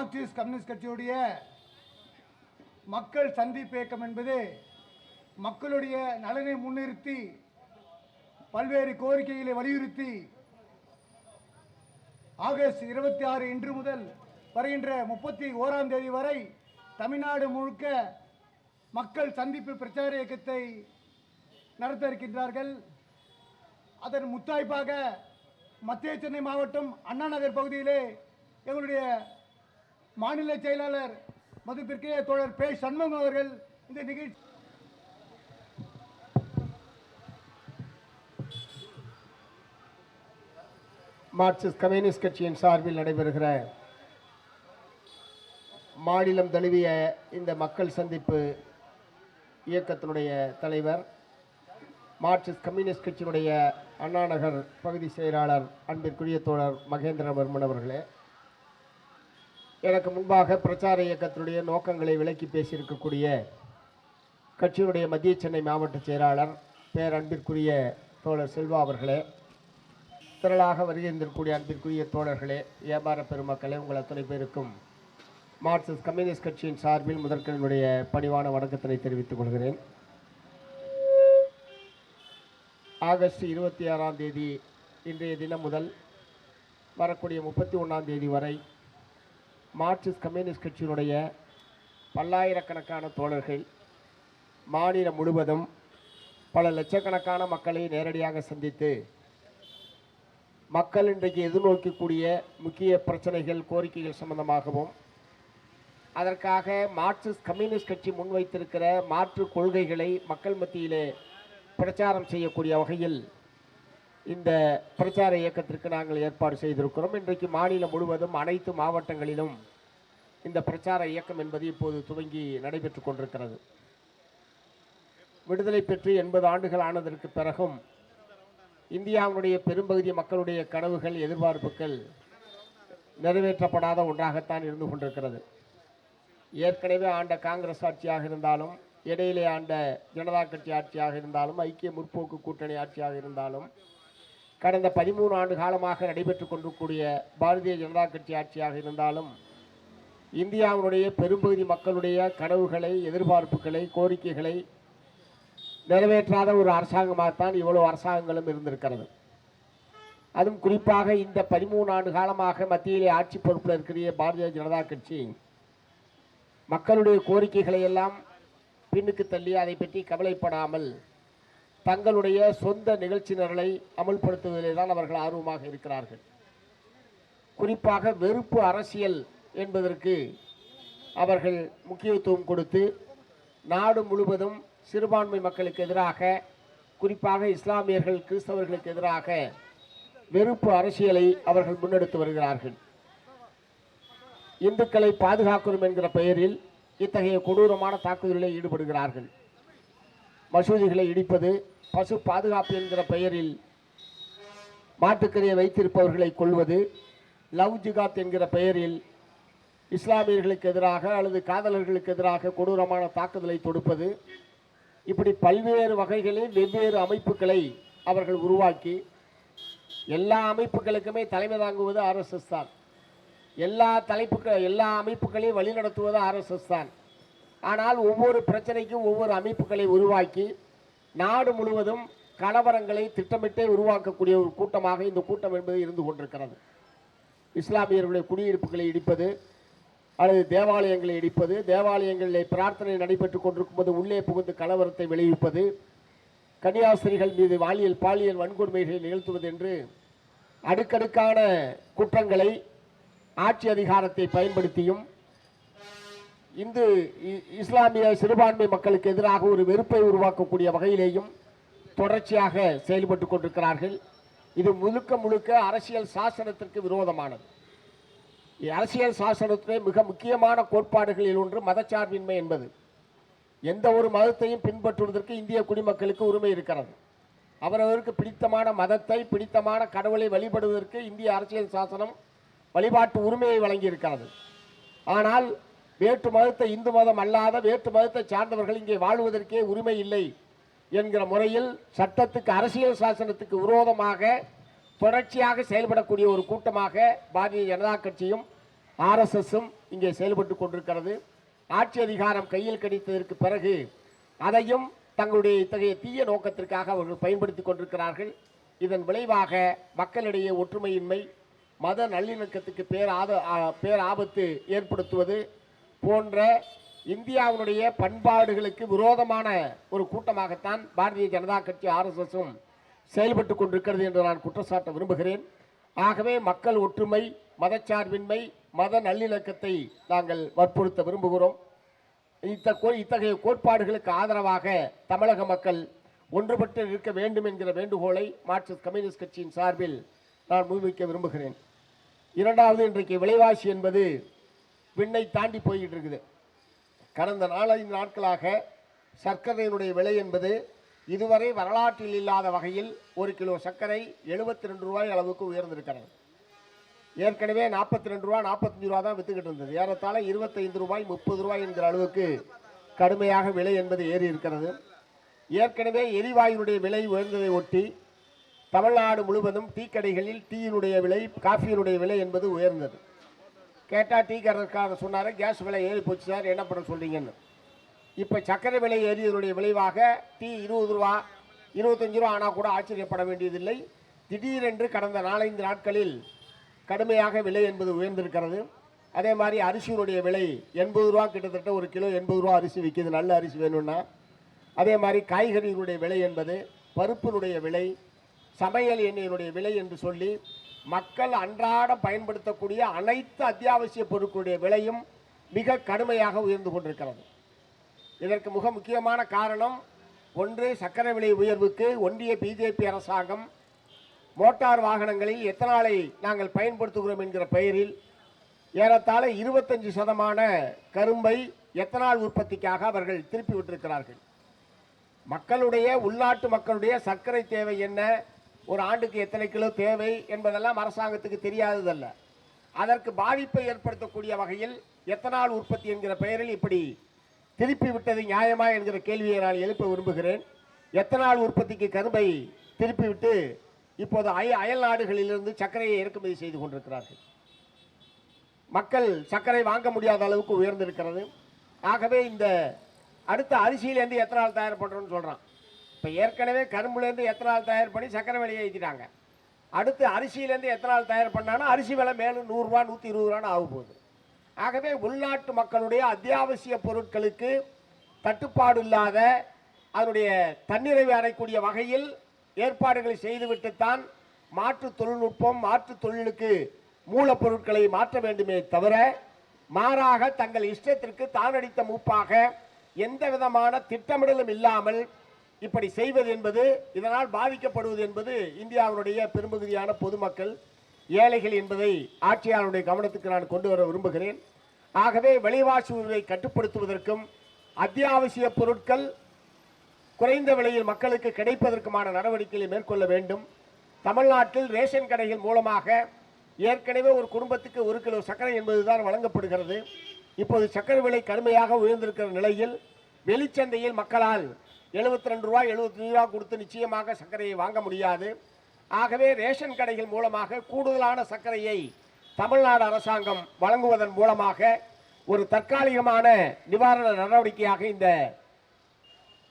Marxist communist கட்சியுடைய மக்கள் சந்திப்பு இயக்கம் என்பது மக்களுடைய நலனை முன்னிறுத்தி பல்வேறு கோரிக்கைகளை வலியுறுத்தி ஆகஸ்ட் 26 இன்று முதல் வருகின்ற 31ஆம் தேதி வரை தமிழ்நாடு முழுக்க மக்கள் சந்திப்பு பிரச்சார இயக்கத்தை நடத்த இருக்கின்றார்கள். அதன் முத்தாய்ப்பாக மத்திய சென்னை மாவட்டம் அண்ணா நகர் பகுதியிலே எங்களுடைய மாநில செயலாளர் மதிப்பிற்குரிய தோழர் பே சண்முகம் அவர்கள் இந்த நிகழ்ச்சி மார்க்சிஸ்ட் கம்யூனிஸ்ட் கட்சியின் சார்பில் நடைபெறுகிற மாநிலம் தழுவிய இந்த மக்கள் சந்திப்பு இயக்கத்தினுடைய தலைவர், மார்க்சிஸ்ட் கம்யூனிஸ்ட் கட்சியினுடைய அண்ணாநகர் பகுதி செயலாளர் அன்பிற்குரிய தோழர் மகேந்திரவர்மன் அவர்களே, எனக்கு முன்பாக பிரச்சார இயக்கத்தினுடைய நோக்கங்களை விளக்கி பேசியிருக்கக்கூடிய கட்சியினுடைய மத்திய சென்னை மாவட்ட செயலாளர் பேரன்பிற்குரிய தோழர் செல்வா அவர்களே, திரளாக வருகின்றக்கூடிய அன்பிற்குரிய தோழர்களே, வியாபார பெருமக்களே, உங்கள் அத்தனை பேருக்கும் மார்க்சிஸ்ட் கம்யூனிஸ்ட் கட்சியின் சார்பில் முதற்கனுடைய பணிவான வணக்கத்தினை தெரிவித்துக் கொள்கிறேன். ஆகஸ்ட் 26ஆம் தேதி இன்றைய தினம் முதல் வரக்கூடிய 31ஆம் தேதி வரை மார்க்சிஸ்ட் கம்யூனிஸ்ட் கட்சியினுடைய பல்லாயிரக்கணக்கான தோழர்கள் மாநிலம் முழுவதும் பல லட்சக்கணக்கான மக்களை நேரடியாக சந்தித்து மக்கள் இன்றைக்கு எதிர்நோக்கக்கூடிய முக்கிய பிரச்சனைகள், கோரிக்கைகள் சம்பந்தமாகவும் அதற்காக மார்க்சிஸ்ட் கம்யூனிஸ்ட் கட்சி முன்வைத்திருக்கிற மாற்று கொள்கைகளை மக்கள் மத்தியிலே பிரச்சாரம் செய்யக்கூடிய வகையில் இந்த பிரச்சார இயக்கத்திற்கு நாங்கள் ஏற்பாடு செய்திருக்கிறோம். இன்றைக்கு மாநிலம் முழுவதும் அனைத்து மாவட்டங்களிலும் இந்த பிரச்சார இயக்கம் என்பது இப்போது துவங்கி நடைபெற்று கொண்டிருக்கிறது. விடுதலை பெற்று 80 ஆண்டுகள் ஆனதற்கு பிறகும் இந்தியாவுடைய பெரும்பகுதி மக்களுடைய கனவுகள், எதிர்பார்ப்புகள் நிறைவேற்றப்படாத ஒன்றாகத்தான் இருந்து கொண்டிருக்கிறது. ஏற்கனவே ஆண்ட காங்கிரஸ் ஆட்சியாக இருந்தாலும், இடையிலே ஆண்ட ஜனதா கட்சி ஆட்சியாக இருந்தாலும், ஐக்கிய முற்போக்கு கூட்டணி ஆட்சியாக இருந்தாலும், கடந்த 13 ஆண்டு காலமாக நடைபெற்று கொண்டிருக்கூடிய பாரதிய ஜனதா கட்சி ஆட்சியாக இருந்தாலும், இந்தியாவுடைய பெரும்பகுதி மக்களுடைய கனவுகளை, எதிர்பார்ப்புகளை, கோரிக்கைகளை நிறைவேற்றாத ஒரு அரசாங்கமாகத்தான் இவ்வளவு அரசாங்கங்களும் இருந்திருக்கிறது. அதுவும் குறிப்பாக இந்த 13 ஆண்டு காலமாக மத்தியிலே ஆட்சி பொறுப்பில் இருக்கிற பாரதிய ஜனதா கட்சி மக்களுடைய கோரிக்கைகளை எல்லாம் பின்னுக்கு தள்ளி அதை பற்றி கவலைப்படாமல் தங்களுடைய சொந்த நிகழ்ச்சி நிரலை அமல்படுத்துவதிலே தான் அவர்கள் ஆர்வமாக இருக்கிறார்கள். குறிப்பாக வெறுப்பு அரசியல் என்பதற்கு அவர்கள் முக்கியத்துவம் கொடுத்து நாடு முழுவதும் சிறுபான்மை மக்களுக்கு எதிராக, குறிப்பாக இஸ்லாமியர்கள், கிறிஸ்தவர்களுக்கு எதிராக வெறுப்பு அரசியலை அவர்கள் முன்னெடுத்து வருகிறார்கள். இந்துக்களை பாதுகாக்கிறோம் என்கிற பெயரில் இத்தகைய கொடூரமான தாக்குதலில் ஈடுபடுகிறார்கள். மசூதிகளை இடிப்பது, பசு பாதுகாப்பு என்கிற பெயரில் மாட்டுக்கறியை வைத்திருப்பவர்களை கொள்வது, லவ் ஜிகாத் என்கிற பெயரில் இஸ்லாமியர்களுக்கு எதிராக அல்லது காதலர்களுக்கு எதிராக கொடூரமான தாக்குதலை தொடுப்பது, இப்படி பல்வேறு வகைகளில் வெவ்வேறு அமைப்புகளை அவர்கள் உருவாக்கி, எல்லா அமைப்புகளுக்குமே தலைமை தாங்குவது RSS தான். எல்லா அமைப்புகளையும் வழிநடத்துவது RSS தான். ஆனால் ஒவ்வொரு பிரச்சனைக்கும் ஒவ்வொரு அமைப்புகளை உருவாக்கி நாடு முழுவதும் கலவரங்களை திட்டமிட்டே உருவாக்கக்கூடிய ஒரு கூட்டமாக இந்த கூட்டம் என்பது இருந்து கொண்டிருக்கிறது. இஸ்லாமியர்களுடைய குடியிருப்புகளை இடிப்பது அல்லது தேவாலயங்களை இடிப்பது, தேவாலயங்களில் பிரார்த்தனை நடைபெற்று கொண்டிருக்கும் போது உள்ளே புகுந்து கலவரத்தை விளைவிப்பது, கன்னியாஸ்திரிகள் மீது பாலியல் வன்கொடுமைகளை நிகழ்த்துவது என்று அடுக்கடுக்கான குற்றங்களை ஆட்சி அதிகாரத்தை பயன்படுத்தியும் இஸ்லாமிய சிறுபான்மை மக்களுக்கு எதிராக ஒரு வெறுப்பை உருவாக்கக்கூடிய வகையிலேயும் தொடர்ச்சியாக செயல்பட்டு கொண்டிருக்கிறார்கள். இது முழுக்க அரசியல் சாசனத்திற்கு விரோதமானது. அரசியல் சாசனத்திலே மிக முக்கியமான கோட்பாடுகளில் ஒன்று மதச்சார்பின்மை என்பது. எந்த ஒரு மதத்தையும் பின்பற்றுவதற்கு இந்திய குடிமக்களுக்கு உரிமை இருக்கிறது. அவரவருக்கு பிடித்தமான மதத்தை, பிடித்தமான கடவுளை வழிபடுவதற்கு இந்திய அரசியல் சாசனம் வழிபாட்டு உரிமையை வழங்கியிருக்கிறது. ஆனால் வேற்று மதத்தை, இந்து மதம் அல்லாத வேற்று மதத்தை சார்ந்தவர்கள் இங்கே வாழ்வதற்கே உரிமை இல்லை என்கிற முறையில் சட்டத்துக்கு, அரசியல் சாசனத்துக்கு விரோதமாக தொடர்ச்சியாக செயல்படக்கூடிய ஒரு கூட்டமாக பாரதிய ஜனதா கட்சியும் RSSம் இங்கே செயல்பட்டு கொண்டிருக்கிறது. ஆட்சி அதிகாரம் கையில் கிடைத்ததற்கு பிறகு அதையும் தங்களுடைய இத்தகைய தீய நோக்கத்திற்காக அவர்கள் பயன்படுத்தி கொண்டிருக்கிறார்கள். இதன் விளைவாக மக்களிடையே ஒற்றுமையின்மை, மத நல்லிணக்கத்துக்கு பேராபத்து ஏற்படுத்துவது போன்ற இந்தியாவினுடைய பண்பாடுகளுக்கு விரோதமான ஒரு கூட்டமாகத்தான் பாரதிய ஜனதா கட்சி RSSம் செயல்பட்டு கொண்டிருக்கிறது என்று நான் குற்றச்சாட்ட விரும்புகிறேன். ஆகவே மக்கள் ஒற்றுமை, மதச்சார்பின்மை, மத நல்லிணக்கத்தை நாங்கள் வற்புறுத்த விரும்புகிறோம். இத்தகைய கோட்பாடுகளுக்கு ஆதரவாக தமிழக மக்கள் ஒன்றுபட்டு இருக்க வேண்டும் என்கிற வேண்டுகோளை மார்க்சிஸ்ட் கம்யூனிஸ்ட் கட்சியின் சார்பில் நான் முன்வைக்க விரும்புகிறேன். இரண்டாவது, இன்றைக்கு விலைவாசி என்பது விண்ணை தாண்டி போய்கிட்டு இருக்குது. கடந்த 4-5 நாட்களாக சர்க்கரையினுடைய விலை என்பது இதுவரை வரலாற்றில் இல்லாத வகையில் 1 கிலோ சர்க்கரை 72 ரூபாய் அளவுக்கு உயர்ந்திருக்கிறது. ஏற்கனவே 42 ரூபா 45 ரூபா தான் வித்துக்கிட்டு இருந்தது. ஏறத்தாழ 25 ரூபாய் 30 ரூபாய் என்கிற அளவுக்கு கடுமையாக விலை என்பது ஏறி இருக்கிறது. ஏற்கனவே எரிவாயுடைய விலை உயர்ந்ததை ஒட்டி தமிழ்நாடு முழுவதும் டீ கடைகளில் டீயினுடைய விலை, காஃபியினுடைய விலை என்பது உயர்ந்தது. கேட்டால் டீ கடைக்காரர் சொன்னார், கேஸ் விலை ஏறி போச்சு சார், என்ன பண்ண சொல்கிறீங்கன்னு. இப்போ சர்க்கரை விலை ஏறியதனுடைய விளைவாக டீ 20 ரூபா 25 ரூபா ஆனால் கூட ஆச்சரியப்பட வேண்டியதில்லை. திடீரென்று கடந்த 4-5 நாட்களில் கடுமையாக விலை என்பது உயர்ந்திருக்கிறது. அதே மாதிரி அரிசியினுடைய விலை 80 ரூபா, கிட்டத்தட்ட 1 கிலோ 80 ரூபா அரிசி விற்கிது, நல்ல அரிசி வேணும்னா. அதே மாதிரி காய்கறியினுடைய விலை என்பது, பருப்பினுடைய விலை, சமையல் எண்ணெயினுடைய விலை என்று சொல்லி மக்கள் அன்றாடம் பயன்படுத்தக்கூடிய அனைத்து அத்தியாவசிய பொருட்களுடைய விலையும் மிக கடுமையாக உயர்ந்து கொண்டிருக்கிறது. இதற்கு மிக முக்கியமான காரணம், ஒன்று சர்க்கரை விலை உயர்வுக்கு ஒன்றிய பிஜேபி அரசாங்கம் மோட்டார் வாகனங்களில் எத்தனாலை நாங்கள் பயன்படுத்துகிறோம் என்கிற பெயரில் ஏறத்தாழ 25% கரும்பை எத்தனால் உற்பத்திக்காக அவர்கள் திருப்பி விட்டிருக்கிறார்கள். மக்களுடைய உள்நாட்டு மக்களுடைய சர்க்கரை தேவை என்ன, ஒரு ஆண்டுக்கு எத்தனை கிலோ தேவை என்பதெல்லாம் அரசாங்கத்துக்கு தெரியாததல்ல. அதற்கு பாதிப்பை ஏற்படுத்தக்கூடிய வகையில் எத்தனால் உற்பத்தி என்கிற பெயரில் இப்படி திருப்பி விட்டது நியாயமா என்கிற கேள்வியை நான் எழுப்ப விரும்புகிறேன். எத்தனால் உற்பத்திக்கு கரும்பை திருப்பிவிட்டு இப்போது அயல் நாடுகளிலிருந்து சர்க்கரையை இறக்குமதி செய்து கொண்டிருக்கிறார்கள். மக்கள் சர்க்கரை வாங்க முடியாத அளவுக்கு உயர்ந்திருக்கிறது. ஆகவே இந்த அடுத்த அரிசியிலேருந்து எத்தனால் தயார் பண்ணுறோன்னு சொல்கிறான். இப்போ ஏற்கனவே கரும்புலேருந்து எத்தனால் தயார் பண்ணி சர்க்கரை விலையை ஏற்றிட்டாங்க. அடுத்து அரிசியிலேருந்து எத்தனால் தயார் பண்ணாலும் அரிசி விலை மேலும் 100 ரூபா 120 ரூபான்னு ஆக போகுது. ஆகவே உள்நாட்டு மக்களுடைய அத்தியாவசிய பொருட்களுக்கு தட்டுப்பாடு இல்லாத, அதனுடைய தன்னிறைவு அடையக்கூடிய வகையில் ஏற்பாடுகளை செய்துவிட்டுத்தான் மாற்று தொழில்நுட்பம், மாற்று தொழிலுக்கு மூலப்பொருட்களை மாற்ற வேண்டுமே தவிர, மாறாக தங்கள் இஷ்டத்திற்கு தானடித்த மூப்பாக எந்த விதமான திட்டமிடலும் இல்லாமல் இப்படி செய்வது என்பது, இதனால் பாதிக்கப்படுவது என்பது இந்தியாவுடைய பெரும்பகுதியான பொதுமக்கள், ஏழைகள் என்பதை ஆட்சியாளருடைய கவனத்துக்கு நான் கொண்டு வர விரும்புகிறேன். ஆகவே விலைவாசி உயர்வை கட்டுப்படுத்துவதற்கும் அத்தியாவசிய பொருட்கள் குறைந்த விலையில் மக்களுக்கு கிடைப்பதற்குமான நடவடிக்கைகளை மேற்கொள்ள வேண்டும். தமிழ்நாட்டில் ரேஷன் கடைகள் மூலமாக ஏற்கனவே ஒரு குடும்பத்துக்கு 1 கிலோ சர்க்கரை என்பதுதான் வழங்கப்படுகிறது. இப்போது சர்க்கரை விலை கடுமையாக உயர்ந்திருக்கிற நிலையில் வெளிச்சந்தையில் மக்களால் 72 ரூபாய் 75 ரூபா கொடுத்து நிச்சயமாக சர்க்கரையை வாங்க முடியாது. ஆகவே ரேஷன் கடைகள் மூலமாக கூடுதலான சர்க்கரையை தமிழ்நாடு அரசாங்கம் வழங்குவதன் மூலமாக ஒரு தற்காலிகமான நிவாரண நடவடிக்கையாக இந்த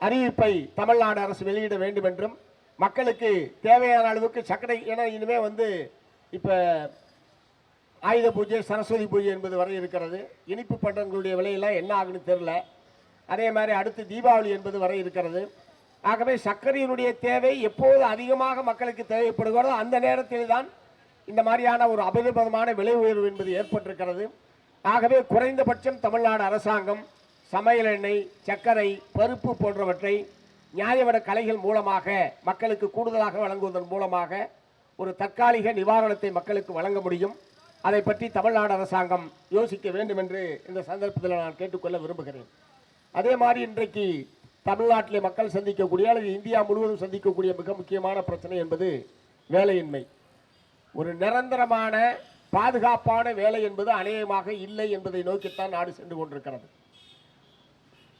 அறிவிப்பை தமிழ்நாடு அரசு வெளியிட வேண்டும் என்றும், மக்களுக்கு தேவையான அளவுக்கு சர்க்கரை, ஏன்னா இனிமே இப்போ ஆயுத பூஜை, சரஸ்வதி பூஜை என்பது வரை இருக்கிறது. இனிப்பு பண்டங்களுடைய விலையெல்லாம் என்ன ஆகுன்னு தெரில. அதே மாதிரி அடுத்து தீபாவளி என்பது வரை இருக்கிறது. ஆகவே சர்க்கரையினுடைய தேவை எப்போது அதிகமாக மக்களுக்கு தேவைப்படுகிறதோ அந்த நேரத்தில் தான் இந்த மாதிரியான ஒரு அபரிமிதமான விலை உயர்வு என்பது ஏற்பட்டிருக்கிறது. ஆகவே குறைந்தபட்சம் தமிழ்நாடு அரசாங்கம் சமையல் எண்ணெய், சர்க்கரை, பருப்பு போன்றவற்றை நியாய விட கலைகள் மூலமாக மக்களுக்கு கூடுதலாக வழங்குவதன் மூலமாக ஒரு தற்காலிக நிவாரணத்தை மக்களுக்கு வழங்க முடியும். அதை பற்றி தமிழ்நாடு அரசாங்கம் யோசிக்க வேண்டும் என்று இந்த சந்தர்ப்பத்தில் நான் கேட்டுக்கொள்ள விரும்புகிறேன். அதே மாதிரி இன்றைக்கு தமிழ்நாட்டிலே மக்கள் சந்திக்கக்கூடிய அல்லது இந்தியா முழுவதும் சந்திக்கக்கூடிய மிக முக்கியமான பிரச்சனை என்பது வேலையின்மை. ஒரு நிரந்தரமான பாதுகாப்பான வேலை என்பது அநேகமாக இல்லை என்பதை நோக்கித்தான் நாடு சென்று கொண்டிருக்கிறது.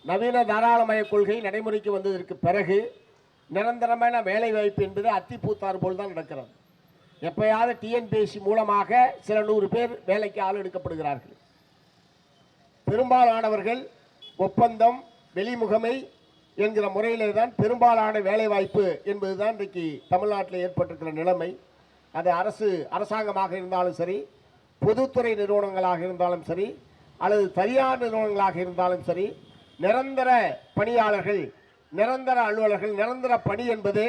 நவீன தாராளமய கொள்கை நடைமுறைக்கு வந்ததற்கு பிறகு நிரந்தரமான வேலை வாய்ப்பு என்பது அத்திப்பூத்தார் போல் தான் நடக்கிறது. எப்பயாவது டிஎன்பிஎஸ்சி மூலமாக சில 100 பேர் வேலைக்கு ஆள் எடுக்கப்படுகிறார்கள். பெரும்பாலானவர்கள் ஒப்பந்தம், வெளிமுகமை என்கிற முறையிலே தான் பெரும்பாலான வேலைவாய்ப்பு என்பதுதான் இன்றைக்கு தமிழ்நாட்டில் ஏற்பட்டிருக்கிற நிலைமை. அது அரசாங்கமாக இருந்தாலும் சரி, பொதுத்துறை நிறுவனங்களாக இருந்தாலும் சரி, அல்லது தனியார் நிறுவனங்களாக இருந்தாலும் சரி, நிரந்தர பணியாளர்கள், நிரந்தர அலுவலர்கள், நிரந்தர பணி என்பது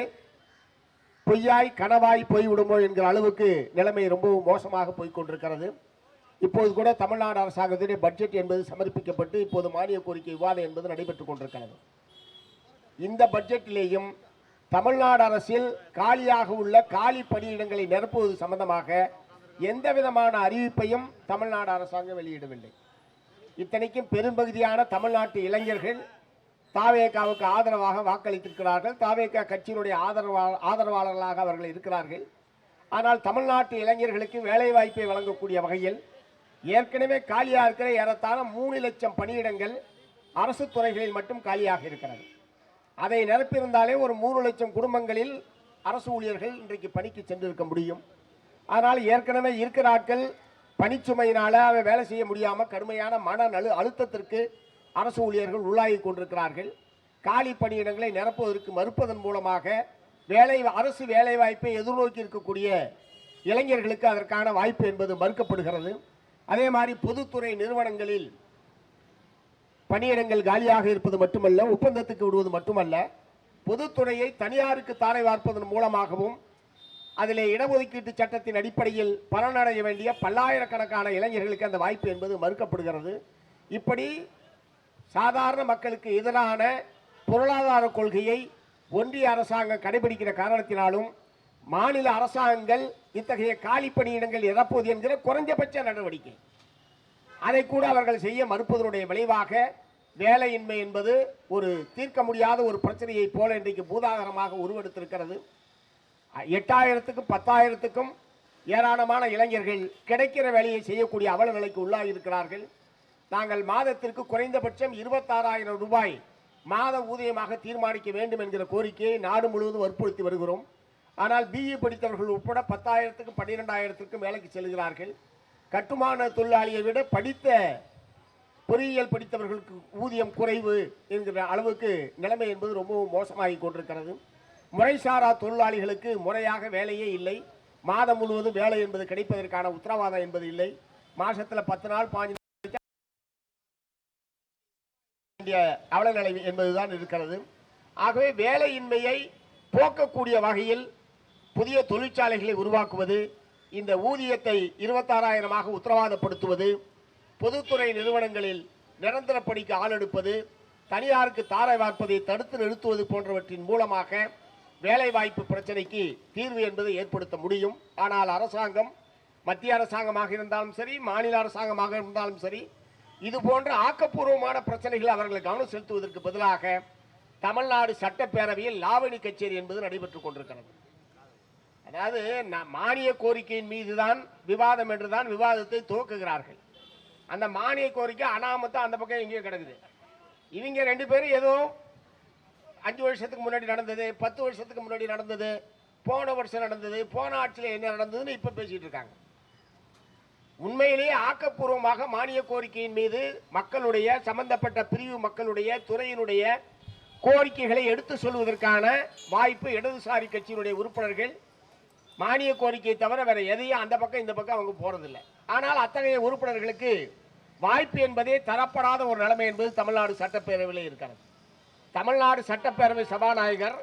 பொய்யாய் கனவாய் போய்விடுமோ என்கிற அளவுக்கு நிலைமை ரொம்பவும் மோசமாக போய்கொண்டிருக்கிறது. இப்போது கூட தமிழ்நாடு அரசாங்கத்தினுடைய பட்ஜெட் என்பது சமர்ப்பிக்கப்பட்டு இப்போது மானிய கோரிக்கை விவாதம் என்பது நடைபெற்றுக் கொண்டிருக்கிறது. இந்த பட்ஜெட்டிலேயும் தமிழ்நாடு அரசில் காலியாக உள்ள காலி பணியிடங்களை நிரப்புவது சம்பந்தமாக எந்த விதமான அறிவிப்பையும் தமிழ்நாடு அரசாங்கம் வெளியிடவில்லை. இத்தனைக்கும் பெரும்பகுதியான தமிழ்நாட்டு இளைஞர்கள் தாவேகாவுக்கு ஆதரவாக வாக்களித்திருக்கிறார்கள். தாவேகா கட்சியினுடைய ஆதரவாளர்களாக அவர்கள் இருக்கிறார்கள். ஆனால் தமிழ்நாட்டு இளைஞர்களுக்கு வேலை வாய்ப்பை வழங்கக்கூடிய வகையில் ஏற்கனவே காலியாக இருக்கிற ஏறத்தாழ 3 லட்சம் பணியிடங்கள் அரசு துறைகளில் மட்டும் காலியாக இருக்கிறது. அதை நிரப்பியிருந்தாலே ஒரு 3 லட்சம் குடும்பங்களில் அரசு ஊழியர்கள் இன்றைக்கு பணிக்கு சென்றிருக்க முடியும். ஆனால் ஏற்கனவே இருக்கிற ஆட்கள் பணிச்சுமையினால் அவை வேலை செய்ய முடியாமல் கடுமையான மன அழுத்தத்திற்கு அரசு ஊழியர்கள் உள்ளாகி கொண்டிருக்கிறார்கள். காலி பணியிடங்களை நிரப்புவதற்கு மறுப்பதன் மூலமாக அரசு வேலைவாய்ப்பை எதிர்நோக்கி இருக்கக்கூடிய இளைஞர்களுக்கு அதற்கான வாய்ப்பு என்பது மறுக்கப்படுகிறது. அதே மாதிரி பொதுத்துறை நிறுவனங்களில் பணியிடங்கள் காலியாக இருப்பது மட்டுமல்ல, ஒப்பந்தத்துக்கு விடுவது மட்டுமல்ல, பொதுத்துறையை தனியாருக்கு தாரை வார்ப்பதன் மூலமாகவும் அதில் இடஒதுக்கீட்டு சட்டத்தின் அடிப்படையில் பலனடைய வேண்டிய பல்லாயிரக்கணக்கான இளைஞர்களுக்கு அந்த வாய்ப்பு என்பது மறுக்கப்படுகிறது. இப்படி சாதாரண மக்களுக்கு எதிரான பொருளாதார கொள்கையை ஒன்றிய அரசாங்கம் கடைபிடிக்கிற காரணத்தினாலும் மாநில அரசாங்கங்கள் இத்தகைய காலி பணியிடங்கள் நிரப்புவது என்கிற குறைஞ்சபட்ச நடவடிக்கை அதை கூட அவர்கள் செய்ய மறுப்பதனுடைய விளைவாக வேலையின்மை என்பது ஒரு தீர்க்க முடியாத ஒரு பிரச்சனையை போல இன்றைக்கு பூதாகரமாக உருவெடுத்திருக்கிறது. 8000க்கும் 10,000க்கும் ஏராளமான இளைஞர்கள் கிடைக்கிற வேலையை செய்யக்கூடிய அவல நிலைக்கு உள்ளாகி இருக்கிறார்கள். நாங்கள் மாதத்திற்கு குறைந்தபட்சம் 26,000 ரூபாய் மாத ஊதியமாக தீர்மானிக்க வேண்டும் என்கிற கோரிக்கையை நாடு முழுவதும் வற்புறுத்தி வருகிறோம். ஆனால் பிஇ படித்தவர்கள் உட்பட 10,000க்கும் 12,000க்கும் வேலைக்கு செல்கிறார்கள். கட்டுமான தொழிலாளியை விட படித்த பொறியியல் படித்தவர்களுக்கு ஊதியம் குறைவு என்கிற அளவுக்கு நிலைமை என்பது ரொம்பவும் மோசமாகி கொண்டிருக்கிறது. முறைசாரா தொழிலாளிகளுக்கு முறையாக வேலையே இல்லை. மாதம் முழுவதும் வேலை என்பது கிடைப்பதற்கான உத்தரவாதம் என்பது இல்லை. மாசத்தில் 10 நாள் 5 அவல நிலை என்பதுதான் இருக்கிறது. ஆகவே வேலையின்மையை போக்கக்கூடிய வகையில் புதிய தொழிற்சாலைகளை உருவாக்குவது, இந்த ஊதியத்தை 26,000ஆக உத்தரவாதப்படுத்துவது, பொதுத்துறை நிறுவனங்களில் நிரந்தர பணிக்கு ஆள் எடுப்பது, தனியாருக்கு தாரை வார்ப்பதை தடுத்து நிறுத்துவது போன்றவற்றின் மூலமாக வேலைவாய்ப்பு பிரச்சனைக்கு தீர்வு என்பதை ஏற்படுத்த முடியும். ஆனால் அரசாங்கம், மத்திய அரசாங்கமாக இருந்தாலும் சரி, மாநில அரசாங்கமாக இருந்தாலும் சரி, இது போன்ற ஆக்கப்பூர்வமான பிரச்சனைகள் அவர்கள் கவனம் செலுத்துவதற்கு பதிலாக தமிழ்நாடு சட்டப்பேரவையில் லாவணி கச்சேரி என்பது நடைபெற்றுக் கொண்டிருக்கிறது. அதாவது மானிய கோரிக்கையின் மீதுதான் விவாதம் என்றுதான் விவாதத்தை துவக்குகிறார்கள். அந்த மானிய கோரிக்கை அனாமத்தா அந்த பக்கம் எங்கேயோ கிடக்குது. இவங்க 2 பேரும் ஏதோ 5 வருஷத்துக்கு முன்னாடி நடந்தது, 10 வருஷத்துக்கு முன்னாடி நடந்தது, போன வருஷம் நடந்தது, போன ஆட்சியில் என்ன நடந்ததுன்னு இப்ப பேசிட்டு இருக்காங்க. உண்மையிலேயே ஆக்கப்பூர்வமாக மானிய கோரிக்கையின் மீது மக்களுடைய, சம்பந்தப்பட்ட பிரிவு மக்களுடைய, துறையினுடைய கோரிக்கைகளை எடுத்து சொல்வதற்கான வாய்ப்பு இடதுசாரி கட்சியினுடைய உறுப்பினர்கள் மானிய கோரிக்கையை தவிர வேற எதையும் அந்த பக்கம் இந்த பக்கம் அவங்க போறதில்லை. ஆனால் அத்தகைய உறுப்பினர்களுக்கு வாய்ப்பு என்பதே தரப்படாத ஒரு நிலைமை என்பது தமிழ்நாடு சட்டப்பேரவையில் இருக்கிறது. தமிழ்நாடு சட்டப்பேரவை சபாநாயகர்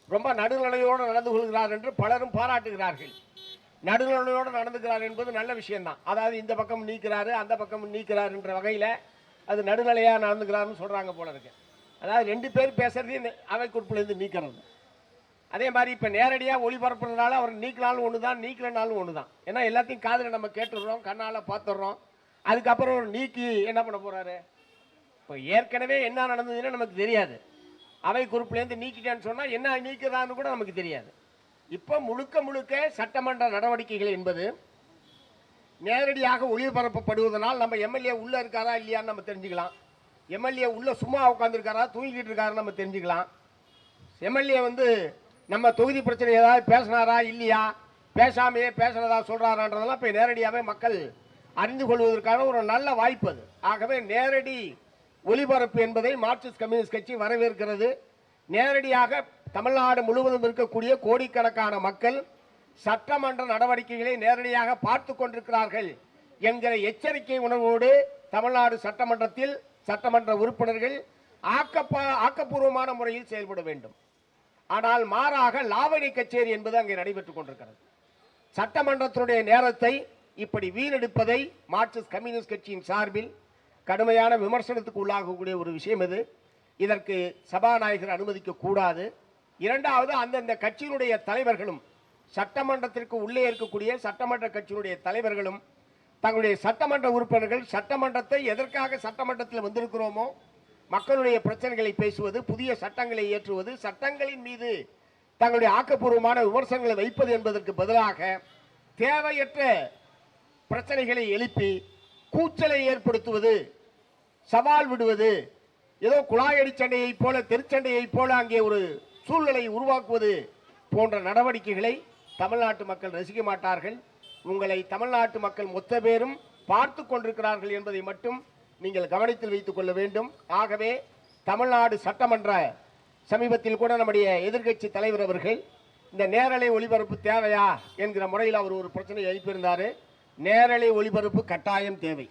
ரொம்ப நடுநிலையோடு நடந்து கொள்கிறார் என்று பலரும் பாராட்டுகிறார்கள். நடுநிலையோடு நடந்துக்கிறார் என்பது நல்ல விஷயம்தான். அதாவது இந்த பக்கம் நீக்கிறாரு, அந்த பக்கம் நீக்கிறார் என்ற வகையில் அது நடுநிலையாக நடந்துக்கிறாருன்னு சொல்கிறாங்க போல இருக்கு. அதாவது 2 பேர் பேசுறதையும் அவைக்குறிப்பிலிருந்து நீக்கிறது. அதே மாதிரி இப்போ நேரடியாக ஒளிபரப்புறதுனால அவர் நீக்கினாலும் ஒன்று தான், நீக்கலனாலும் ஒன்று தான். ஏன்னா எல்லாத்தையும் காதில் நம்ம கேட்டுடுறோம், கண்ணால் பார்த்துடுறோம். அதுக்கப்புறம் ஒரு நீக்கி என்ன பண்ண போகிறாரு? இப்போ ஏற்கனவே என்ன நடந்ததுன்னு நமக்கு தெரியாது. அவை குறிப்பிலேருந்து நீக்கிட்டேன்னு சொன்னால் என்ன நீக்கிறான்னு கூட நமக்கு தெரியாது. இப்போ முழுக்க சட்டமன்ற நடவடிக்கைகள் என்பது நேரடியாக ஒளிபரப்பப்படுவதனால் நம்ம எம்எல்ஏ உள்ளே இருக்காரா இல்லையான்னு நம்ம தெரிஞ்சுக்கலாம். எம்எல்ஏ உள்ளே சும்மா உட்காந்துருக்காரா, தூங்கிட்டு இருக்காருன்னு நம்ம தெரிஞ்சுக்கலாம். எம்எல்ஏ நம்ம தொகுதி பிரச்சனை ஏதாவது பேசினாரா இல்லையா, பேசாமையே பேசுறதா சொல்கிறாரான்றதெல்லாம் இப்போ நேரடியாகவே மக்கள் அறிந்து கொள்வதற்கான ஒரு நல்ல வாய்ப்பு அது. ஆகவே நேரடி ஒளிபரப்பு என்பதை மார்க்சிஸ்ட் கம்யூனிஸ்ட் கட்சி வரவேற்கிறது. நேரடியாக தமிழ்நாடு முழுவதும் இருக்கக்கூடிய கோடிக்கணக்கான மக்கள் சட்டமன்ற நடவடிக்கைகளை நேரடியாக பார்த்து கொண்டிருக்கிறார்கள் என்கிற எச்சரிக்கை உணர்வோடு தமிழ்நாடு சட்டமன்றத்தில் சட்டமன்ற உறுப்பினர்கள் ஆக்கப்பூர்வமான முறையில் செயல்பட வேண்டும். ஆனால் மாறாக லாவணி கச்சேரி என்பது அங்கே நடைபெற்றுக் கொண்டிருக்கிறது. சட்டமன்றத்தினுடைய நேரத்தை இப்படி வீணெடுப்பதை மார்க்சிஸ்ட் கம்யூனிஸ்ட் கட்சியின் சார்பில் கடுமையான விமர்சனத்துக்கு உள்ளாகக்கூடிய ஒரு விஷயம் இது. இதற்கு சபாநாயகர் அனுமதிக்க கூடாது. இரண்டாவது, அந்தந்த கட்சியினுடைய தலைவர்களும் சட்டமன்றத்திற்கு உள்ளே இருக்கக்கூடிய சட்டமன்ற கட்சியினுடைய தலைவர்களும் தங்களுடைய சட்டமன்ற உறுப்பினர்கள் சட்டமன்றத்தை எதற்காக சட்டமன்றத்தில் வந்திருக்கிறோமோ மக்களுடைய பிரச்சனைகளை பேசுவது, புதிய சட்டங்களை ஏற்றுவது, சட்டங்களின் மீது தங்களுடைய ஆக்கப்பூர்வமான விமர்சனங்களை வைப்பது என்பதற்கு பதிலாக தேவையற்ற பிரச்சனைகளை எழுப்பி கூச்சலை ஏற்படுத்துவது, சவால் விடுவது, ஏதோ குழாயடி சண்டையை போல தெருச்சண்டையை போல அங்கே ஒரு சூழ்நிலை உருவாக்குவது போன்ற நடவடிக்கைகளை தமிழ்நாட்டு மக்கள் ரசிக்க மாட்டார்கள். உங்களை தமிழ்நாட்டு மக்கள் மொத்த பேரும் பார்த்து கொண்டிருக்கிறார்கள் என்பதை மட்டும் நீங்கள் கவனத்தில் வைத்துக் கொள்ள வேண்டும். ஆகவே தமிழ்நாடு சட்டமன்ற சமீபத்தில் கூட நம்முடைய எதிர்க்கட்சி தலைவர் அவர்கள் இந்த நேரலை ஒளிபரப்பு தேவையா என்கிற முறையில் அவர் ஒரு பிரச்சனையை எழுப்பியிருந்தார். நேரலை ஒளிபரப்பு கட்டாயம் தேவை.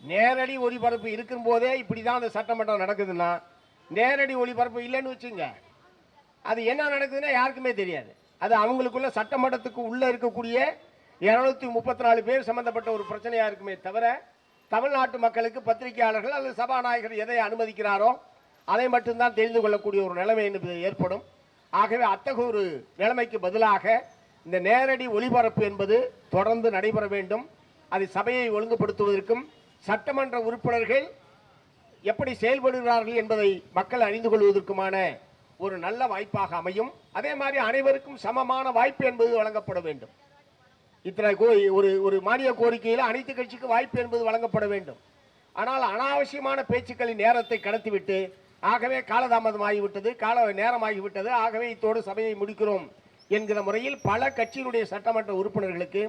நேரடி ஒளிபரப்பு இருக்கும் போதே இப்படி தான் அந்த சட்டமன்றம் நடக்குதுன்னா, நேரடி ஒளிபரப்பு இல்லைன்னு வச்சுங்க, அது என்ன நடக்குதுன்னா யாருக்குமே தெரியாது. அது அவங்களுக்குள்ள சட்டமன்றத்துக்கு உள்ளே இருக்கக்கூடிய 234 பேர் சம்பந்தப்பட்ட ஒரு பிரச்சனையாக இருக்குமே தவிர தமிழ்நாட்டு மக்களுக்கு பத்திரிகையாளர்கள் அல்லது சபாநாயகர் எதை அனுமதிக்கிறாரோ அதை மட்டும்தான் தெரிந்து கொள்ளக்கூடிய ஒரு நிலைமை என்பது ஏற்படும். ஆகவே அத்தகைய ஒரு நிலைமைக்கு பதிலாக இந்த நேரடி ஒளிபரப்பு என்பது தொடர்ந்து நடைபெற வேண்டும். அது சபையை ஒழுங்குபடுத்துவதற்கும் சட்டமன்ற உறுப்பினர்கள் எப்படி செயல்படுகிறார்கள் என்பதை மக்கள் அறிந்து கொள்வதற்குமான ஒரு நல்ல வாய்ப்பாக அமையும். அதே மாதிரி அனைவருக்கும் சமமான வாய்ப்பு என்பது வழங்கப்பட வேண்டும். இத்தனை ஒரு மானிய கோரிக்கையில் அனைத்து கட்சிக்கு வாய்ப்பு என்பது வழங்கப்பட வேண்டும். ஆனால் அனாவசியமான பேச்சுக்களின் நேரத்தை கடத்திவிட்டு ஆகவே காலதாமதமாகிவிட்டது, நேரமாகிவிட்டது, ஆகவே இத்தோடு சபையை முடிக்கிறோம் என்கிற முறையில் பல கட்சியினுடைய சட்டமன்ற உறுப்பினர்களுக்கு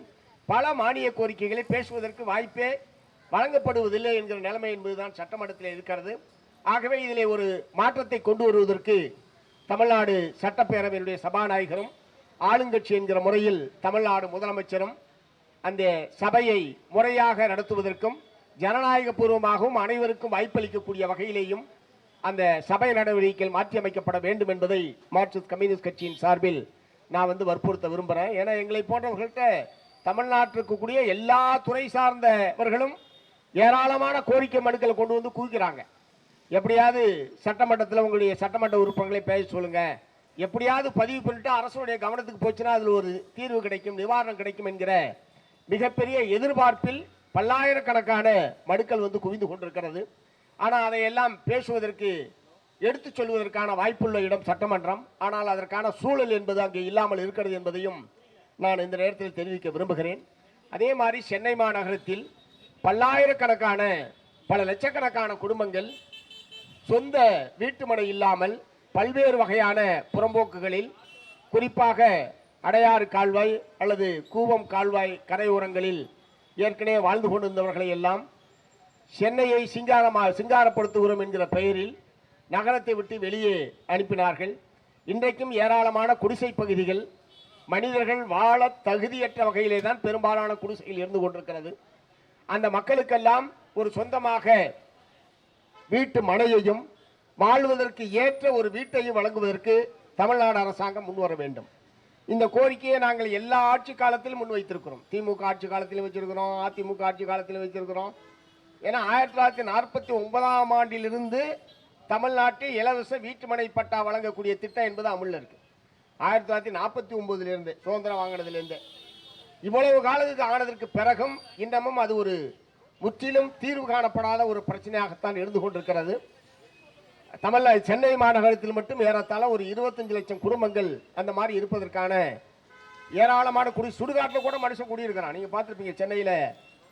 பல மானிய கோரிக்கைகளை பேசுவதற்கு வாய்ப்பே வழங்கப்படுவதில்லை என்கிற நிலைமை என்பதுதான் சட்டமன்றத்தில் இருக்கிறது. ஆகவே இதிலே ஒரு மாற்றத்தை கொண்டு வருவதற்கு தமிழ்நாடு சட்டப்பேரவையினுடைய சபாநாயகரும் ஆளுங்கட்சி என்கிற முறையில் தமிழ்நாடு முதலமைச்சரும் அந்த சபையை முறையாக நடத்துவதற்கும் ஜனநாயக பூர்வமாகவும் அனைவருக்கும் வாய்ப்பளிக்கக்கூடிய வகையிலேயும் அந்த சபை நடவடிக்கைகள் மாற்றியமைக்கப்பட வேண்டும் என்பதை மார்க்சிஸ்ட் கம்யூனிஸ்ட் கட்சியின் சார்பில் நான் வற்புறுத்த விரும்புகிறேன். ஏன்னா எங்களை போன்றவர்கள்ட்ட தமிழ்நாட்டிற்கு கூடிய எல்லா துறை சார்ந்தவர்களும் ஏராளமான கோரிக்கை மனுக்களை கொண்டு வந்து குவிக்கிறாங்க. எப்படியாவது சட்டமன்றத்தில் உங்களுடைய சட்டமன்ற உறுப்பினர்களை பேச சொல்லுங்க, எப்படியாவது பதிவு பண்ணிட்டு அரசுடைய கவனத்துக்கு போச்சுன்னா அதில் ஒரு தீர்வு கிடைக்கும், நிவாரணம் கிடைக்கும் என்கிற மிகப்பெரிய எதிர்பார்ப்பில் பல்லாயிரக்கணக்கான மனுக்கள் குவிந்து கொண்டிருக்கிறது. ஆனால் அதையெல்லாம் பேசுவதற்கு எடுத்து சொல்வதற்கான வாய்ப்புள்ள இடம் சட்டமன்றம். ஆனால் அதற்கான சூழல் என்பது அங்கே இல்லாமல் இருக்கிறது என்பதையும் நான் இந்த நேரத்தில் தெரிவிக்க விரும்புகிறேன். அதே மாதிரி சென்னை மாநகரத்தில் பல்லாயிரக்கணக்கான பல லட்சக்கணக்கான குடும்பங்கள் சொந்த வீட்டுமனை இல்லாமல் பல்வேறு வகையான புறம்போக்குகளில், குறிப்பாக அடையாறு கால்வாய் அல்லது கூவம் கால்வாய் கரையோரங்களில் ஏற்கனவே வாழ்ந்து கொண்டிருந்தவர்களை எல்லாம் சென்னையை சிங்காரப்படுத்துகிறோம் என்கிற பெயரில் நகரத்தை விட்டு வெளியே அனுப்பினார்கள். இன்றைக்கும் ஏராளமான குடிசை பகுதிகள் மனிதர்கள் வாழ தகுதியற்ற வகையிலே தான் பெரும்பாலான குடிசைகள் இருந்து கொண்டிருக்கிறது. அந்த மக்களுக்கெல்லாம் ஒரு சொந்தமாக வீட்டு மனையையும் வாழ்வதற்கு ஏற்ற ஒரு வீட்டையும் வழங்குவதற்கு தமிழ்நாடு அரசாங்கம் முன்வர வேண்டும். இந்த கோரிக்கையை நாங்கள் எல்லா ஆட்சி காலத்திலும் முன்வைத்திருக்கிறோம். திமுக ஆட்சி காலத்திலும் வச்சிருக்கிறோம், அதிமுக ஆட்சி காலத்திலும் வச்சிருக்கிறோம். ஏன்னா 1949ஆம் ஆண்டிலிருந்து தமிழ்நாட்டில் இலவச வீட்டுமனை பட்டா வழங்கக்கூடிய திட்டம் என்பது அமுல்ல இருக்கு. 1949 சுதந்திரம் வாங்கினதுலேருந்து இவ்வளவு காலத்துக்கு ஆனதற்கு பிறகும் இன்னமும் அது ஒரு முற்றிலும் தீர்வு காணப்படாத ஒரு பிரச்சனையாகத்தான் இருந்து கொண்டிருக்கிறது. சென்னை மாநகரத்தில் மட்டும் ஏறத்தாழ ஒரு 25 லட்சம் குடும்பங்கள் அந்த மாதிரி இருப்பதற்கான ஏராளமான சுடுகாட்டில் கூட மனுஷன் குடியிருக்கிறான். நீங்க பார்த்துருப்பீங்க, சென்னையில்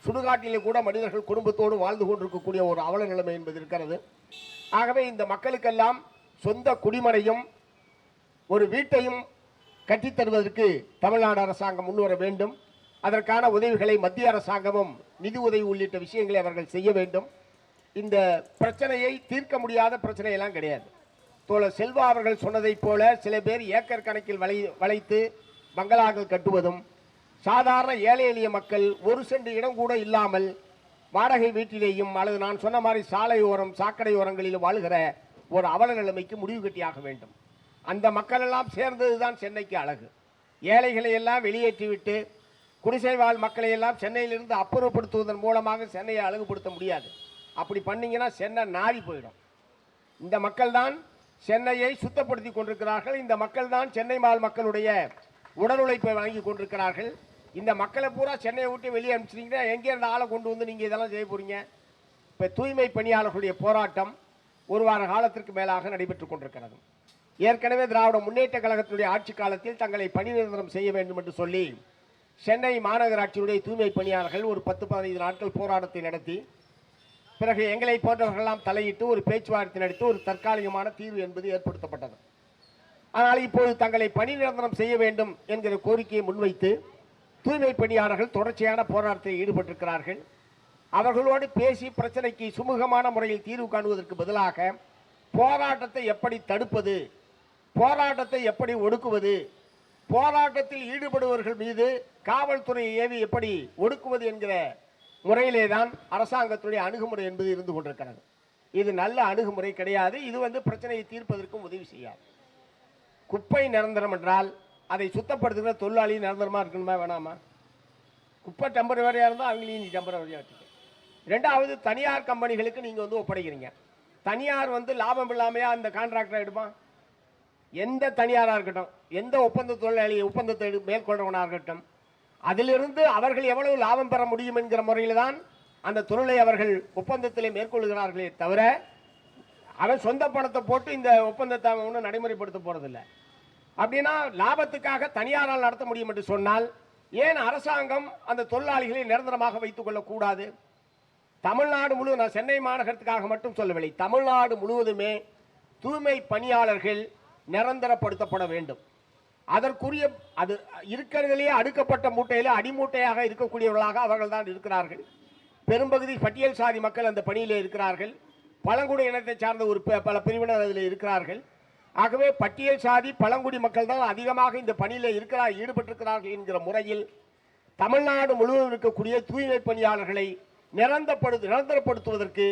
சுடுகாட்டிலே கூட மனிதர்கள் குடும்பத்தோடு வாழ்ந்து கொண்டிருக்கக்கூடிய ஒரு அவல நிலைமை என்பது இருக்கிறது. ஆகவே இந்த மக்களுக்கெல்லாம் சொந்த குடிமனையும் ஒரு வீட்டையும் கட்டித்தருவதற்கு தமிழ்நாடு அரசாங்கம் முன்வர வேண்டும். அதற்கான உதவிகளை மத்திய அரசாங்கமும் நிதி உதவி உள்ளிட்ட விஷயங்களை அவர்கள் செய்ய வேண்டும். இந்த பிரச்சனையை தீர்க்க முடியாத பிரச்சனையெல்லாம் கிடையாது. தோழர் செல்வா அவர்கள் சொன்னதைப் போல சில பேர் ஏக்கர் கணக்கில் வளைத்து பங்களாக்கள் கட்டுவதும், சாதாரண ஏழை எளிய மக்கள் ஒரு சென்ட் இடம் கூட இல்லாமல் வாடகை வீட்டிலேயும் அல்லது நான் சொன்ன மாதிரி சாலையோரம் சாக்கடை ஓரங்களில் வாழுகிற ஒரு அவல நிலைமைக்கு முடிவு கட்டியாக வேண்டும். அந்த மக்கள் எல்லாம் சேர்ந்ததுதான் சென்னைக்கு அழகு. ஏழைகளை எல்லாம் வெளியேற்றிவிட்டு குடிசை வாழ் மக்களை எல்லாம் சென்னையிலிருந்து அப்புறப்படுத்துவதன் மூலமாக சென்னையை அழகுபடுத்த முடியாது. அப்படி பண்ணீங்கன்னா சென்னை நாரி போயிடும். இந்த மக்கள் தான் சென்னையை சுத்தப்படுத்தி கொண்டிருக்கிறார்கள். இந்த மக்கள் தான் சென்னை வாழ் மக்களுடைய உடல் உழைப்பை வழங்கி கொண்டிருக்கிறார்கள். இந்த மக்களை பூரா சென்னையை விட்டு வெளியே அனுப்பிச்சிட்டிங்கன்னா எங்கே இருந்த ஆளை கொண்டு வந்து நீங்கள் இதெல்லாம் செய்ய போகிறீங்க? இப்போ தூய்மை பணியாளர்களுடைய போராட்டம் ஒரு வார காலத்திற்கு மேலாக நடைபெற்று கொண்டிருக்கிறது. ஏற்கனவே திராவிட முன்னேற்ற கழகத்தினுடைய ஆட்சி காலத்தில் தங்களை பணி நிரந்தரம் செய்ய வேண்டும் என்று சொல்லி சென்னை மாநகராட்சியுடைய தூய்மை பணியாளர்கள் ஒரு 10-15 நாட்கள் போராட்டத்தை நடத்தி பிறகு எங்களை போன்றவர்களெல்லாம் தலையிட்டு ஒரு பேச்சுவார்த்தை நடத்தி ஒரு தற்காலிகமான தீர்வு என்பது ஏற்படுத்தப்பட்டது. ஆனால் இப்போது தங்களை பணி நிரந்தரம் செய்ய வேண்டும் என்கிற கோரிக்கையை முன்வைத்து தூய்மை பணியாளர்கள் தொடர்ச்சியான போராட்டத்தில் ஈடுபட்டிருக்கிறார்கள். அவர்களோடு பேசி பிரச்சனைக்கு சுமூகமான முறையில் தீர்வு காணுவதற்கு பதிலாக போராட்டத்தை எப்படி தடுப்பது, போராட்டத்தை எப்படி ஒடுக்குவது, போராட்டத்தில் ஈடுபடுபவர்கள் மீது காவல்துறையை ஏவி எப்படி ஒடுக்குவது என்கிற முறையிலே தான் அரசாங்கத்துடைய அணுகுமுறை என்பது இருந்து கொண்டிருக்கிறது. இது நல்ல அணுகுமுறை கிடையாது. இது பிரச்சனையை தீர்ப்பதற்கும் உதவி செய்யாது. குப்பை நிரந்தரம் என்றால் அதை சுத்தப்படுத்துகிற தொழிலாளி நிரந்தரமாக இருக்கணுமா வேணாமா? குப்பை டெம்பரவரியாக இருந்தால் அவங்களையும் நீ டெம்பரவரியாக வச்சுக்க. ரெண்டாவது, தனியார் கம்பெனிகளுக்கு நீங்கள் ஒப்படைக்கிறீங்க. தனியார் லாபம் இல்லாமையா அந்த கான்ட்ராக்டரை எடுப்பான்? எந்த தனியாராக இருக்கட்டும், எந்த ஒப்பந்த தொழிலாளி ஒப்பந்தத்தை மேற்கொள்றவனாக இருக்கட்டும், அதிலிருந்து அவர்கள் எவ்வளவு லாபம் பெற முடியும் என்கிற முறையில் தான் அந்த தொழிலை அவர்கள் ஒப்பந்தத்திலே மேற்கொள்கிறார்களே தவிர அவன் சொந்த பணத்தை போட்டு இந்த ஒப்பந்தத்தை ஒன்றும் நடைமுறைப்படுத்த போறதில்லை. அப்படின்னா லாபத்துக்காக தனியாரால் நடத்த முடியும் என்று சொன்னால் ஏன் அரசாங்கம் அந்த தொழிலாளிகளை நிரந்தரமாக வைத்துக் கொள்ளக்கூடாது? தமிழ்நாடு முழுவதும், நான் சென்னை மாநகரத்துக்காக மட்டும் சொல்லவில்லை, தமிழ்நாடு முழுவதுமே தூய்மை பணியாளர்கள் நிரந்தரப்படுத்தப்பட வேண்டும். அதற்குரிய அது இருக்கிறதிலேயே அடுக்கப்பட்ட மூட்டையில் அடிமூட்டையாக இருக்கக்கூடியவர்களாக அவர்கள் தான் இருக்கிறார்கள். பெரும்பகுதி பட்டியல் சாதி மக்கள் அந்த பணியிலே இருக்கிறார்கள். பழங்குடி இனத்தை சார்ந்த ஒரு பல பிரிவினர் அதில் இருக்கிறார்கள். ஆகவே பட்டியல் சாதி பழங்குடி மக்கள் தான் அதிகமாக இந்த பணியில் ஈடுபட்டிருக்கிறார்கள் என்கிற முறையில் தமிழ்நாடு முழுவதும் இருக்கக்கூடிய தூய்மை பணியாளர்களை நிரந்தரப்படுத்துவதற்கு,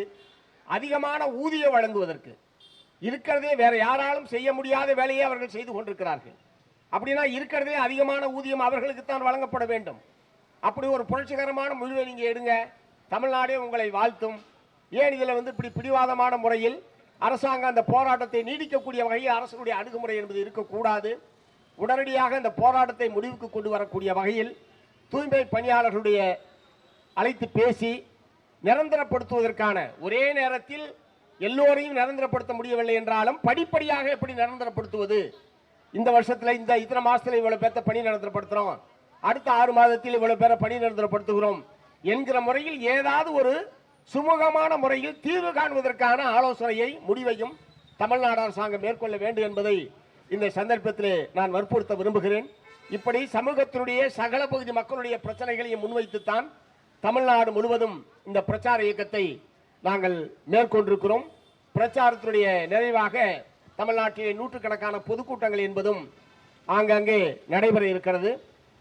அதிகமான ஊதியம் வழங்குவதற்கு, இருக்கிறதே வேற யாராலும் செய்ய முடியாத வேலையை அவர்கள் செய்து கொண்டிருக்கிறார்கள். அப்படின்னா இருக்கிறதே அதிகமான ஊதியம் அவர்களுக்கு தான் வழங்கப்பட வேண்டும். அப்படி ஒரு புரட்சிகரமான முடிவை நீங்க எடுங்க, தமிழ்நாடே உங்களை வாழ்த்தும். ஏன் இதில் இப்படி பிடிவாதமான முறையில் அரசாங்கம் அந்த போராட்டத்தை நீடிக்கக்கூடிய வகையில் அரசுடைய அணுகுமுறை என்பது இருக்கக்கூடாது. உடனடியாக இந்த போராட்டத்தை முடிவுக்கு கொண்டு வரக்கூடிய வகையில் தூய்மை பணியாளர்களுடைய அழைத்து பேசி நிரந்தரப்படுத்துவதற்கான, ஒரே நேரத்தில் எல்லோரையும் நிரந்தரப்படுத்த முடியவில்லை என்றாலும் படிப்படியாக எப்படி நிரந்தரப்படுத்துவது, இந்த வருஷத்தில் இத்தனை மாசத்துல இவ்வளவு பேர்த்த பணி நிரந்தரப்படுத்துறோம், அடுத்த 6 மாதத்தில் இவ்வளவு பேரை பணி நிரந்தரப்படுத்துகிறோம் என்கிற முறையில் ஏதாவது ஒரு சுமூகமான முறையில் தீர்வு காணுவதற்கான ஆலோசனையை, முடிவையும் தமிழ்நாடு அரசாங்கம் மேற்கொள்ள வேண்டும் என்பதை இந்த சந்தர்ப்பத்தில் நான் வற்புறுத்த விரும்புகிறேன். இப்படி சமூகத்தினுடைய சகல பகுதி மக்களுடைய பிரச்சனைகளையும் முன்வைத்துத்தான் தமிழ்நாடு முழுவதும் இந்த பிரச்சார இயக்கத்தை நாங்கள் மேற்கொண்டிருக்கிறோம். பிரச்சாரத்தினுடைய நிறைவாக தமிழ்நாட்டிலே நூற்றுக்கணக்கான பொதுக்கூட்டங்கள் என்பதும் ஆங்காங்கே நடைபெற இருக்கிறது.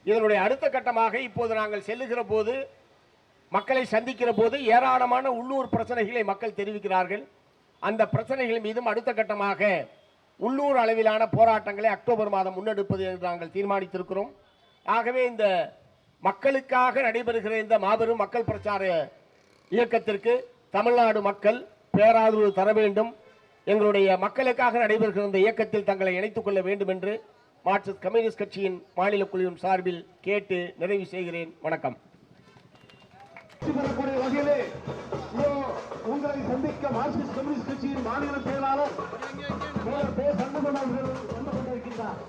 இதனுடைய அடுத்த கட்டமாக இப்போது நாங்கள் செல்லுகிற போது, மக்களை சந்திக்கிற போது ஏராளமான உள்ளூர் பிரச்சனைகளை மக்கள் தெரிவிக்கிறார்கள். அந்த பிரச்சனைகள் மீதும் அடுத்த கட்டமாக உள்ளூர் அளவிலான போராட்டங்களை அக்டோபர் மாதம் முன்னெடுப்பது என்று நாங்கள் தீர்மானித்திருக்கிறோம். ஆகவே இந்த மக்களுக்காக நடைபெறுகிற இந்த மாபெரும் மக்கள் பிரச்சார இயக்கத்திற்கு தமிழ்நாடு மக்கள் பேராதரவு தர வேண்டும். எங்களுடைய மக்களுக்காக நடைபெறுகிற இந்த இயக்கத்தில் தங்களை இணைத்துக் கொள்ள வேண்டும் என்று மார்க்சிஸ்ட் கம்யூனிஸ்ட் கட்சியின் மாநில குழுவின் சார்பில் கேட்டு நிறைவு செய்கிறேன். வணக்கம். வகையிலே உங்களை சந்திக்க மார்க்சிஸ்ட் கம்யூனிஸ்ட் கட்சியின் மாநில செயலாளர் சண்முகம் அவர்கள் வந்து கொண்டிருக்கின்றார்.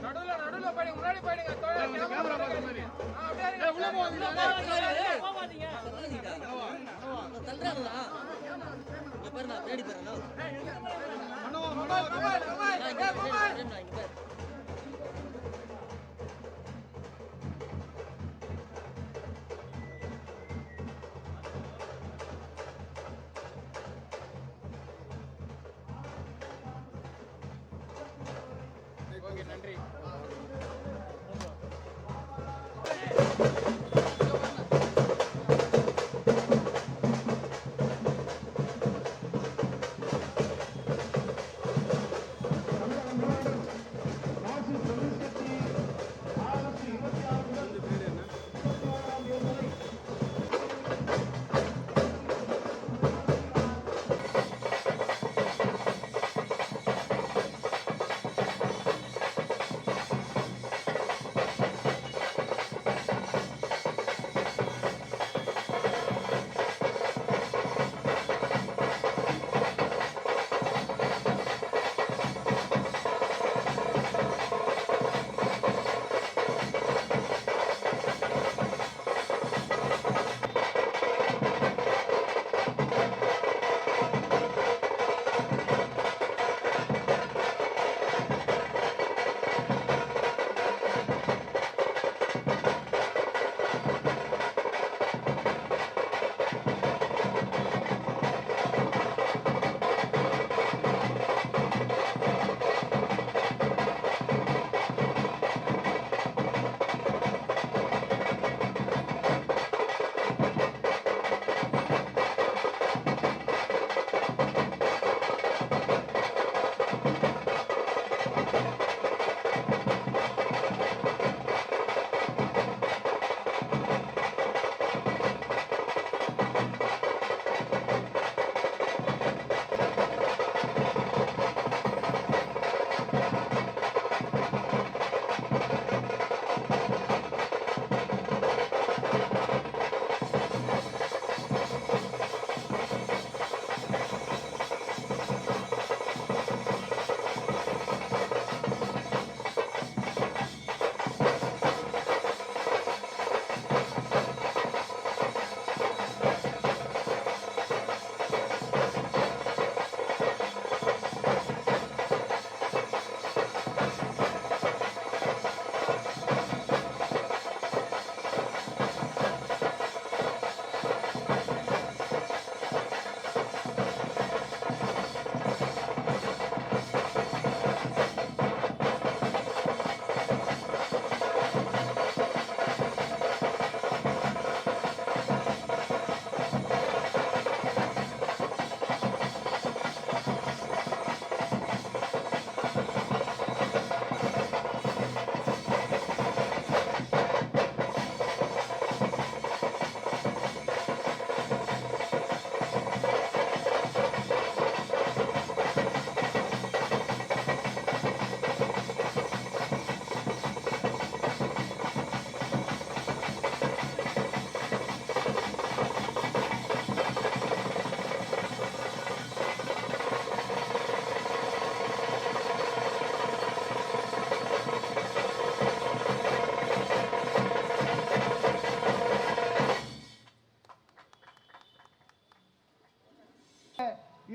நடுவுல போயிடுங்க, முன்னாடி போயிடுங்க. கேமரா பார்த்த மாதிரி. உள்ள போவாதீங்க. ஓகே, நன்றி. மார்க்சிஸ்ட் கம்யூனிஸ்ட் கட்சி ஆகஸ்ட் 26 முதல் 26ஆம் தேதி வரை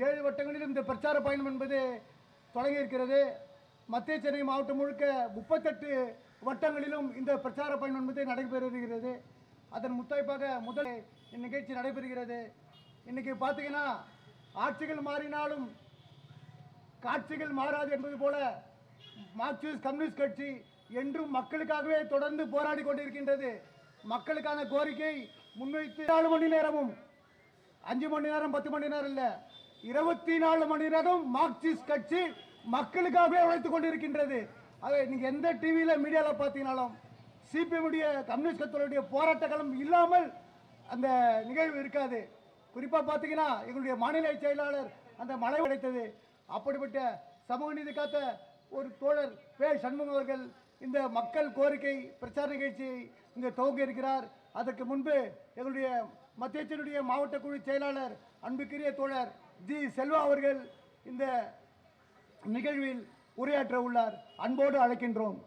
ஏழு வட்டங்களிலும் இந்த பிரச்சார பயணம் என்பது தொடங்கி இருக்கிறது. மத்திய சென்னை மாவட்டம் முழுக்க 38 வட்டங்களிலும் இந்த பிரச்சார பயணம் என்பது நடைபெறுகிறது. அதன் முத்தாய்ப்பாக முதல் இந்நிகழ்ச்சி நடைபெறுகிறது. இன்னைக்கு பார்த்தீங்கன்னா ஆட்சிகள் மாறினாலும் காட்சிகள் மாறாது என்பது போல மார்க்சிஸ்ட் கம்யூனிஸ்ட் கட்சி என்றும் மக்களுக்காகவே தொடர்ந்து போராடி கொண்டிருக்கின்றது. மக்களுக்கான கோரிக்கை முன்வைத்து 4 மணி நேரமும் 5 மணி நேரம் 10 மணி நேரம் இல்ல 24 மணி நேரம் மார்க்சிஸ்ட் கட்சி மக்களுக்காகவே உழைத்துக் கொண்டிருக்கின்றது. ஆக நீங்க எந்த டிவியில மீடியால பார்த்தீங்கனாலும் சிபிஎம் உடைய கம்யூனிஸ்ட் கட்சியுடைய போராட்ட களம் இல்லாமல் அந்த நிகழ்வு இருக்காது. குறிப்பா பார்த்தீங்கன்னா எங்களுடைய மாநில செயலாளர் அந்த மலை உடைத்தது. அப்படிப்பட்ட சமூக நீதி காத்த ஒரு தோழர் பே சண்முகம் அவர்கள் இந்த மக்கள் கோரிக்கை பிரச்சார நிகழ்ச்சியை இங்கு துவங்க இருக்கிறார். அதற்கு முன்பு எங்களுடைய மத்திய மாவட்ட குழு செயலாளர் அன்புக்குரிய தோழர் ஜி செல்வா அவர்கள் இந்த நிகழ்வில் உரையாற்ற உள்ளார். அன்போடு அழைக்கின்றோம்.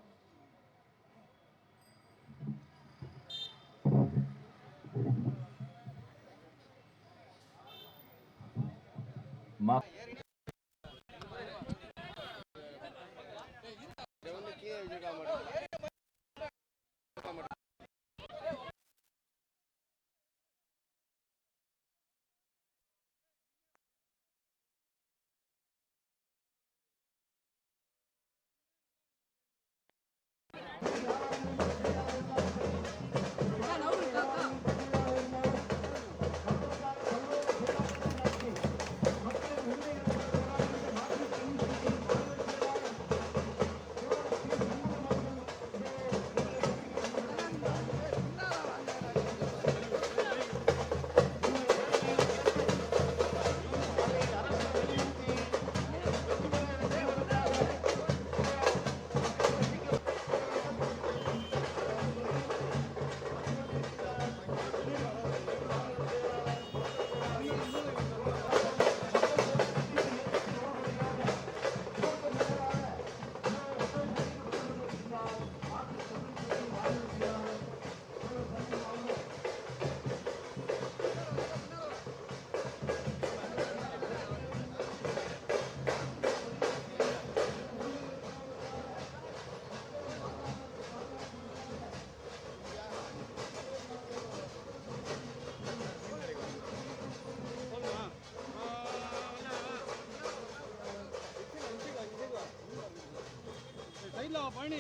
சைடுல வா பழனி.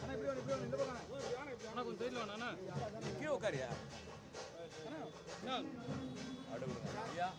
அண்ணா இப்படி வா இந்த பக்கம். அண்ணா கொஞ்சம் சைடுல வா அண்ணா. கீழே உட்காரியா? அண்ணா. அட ஐயா.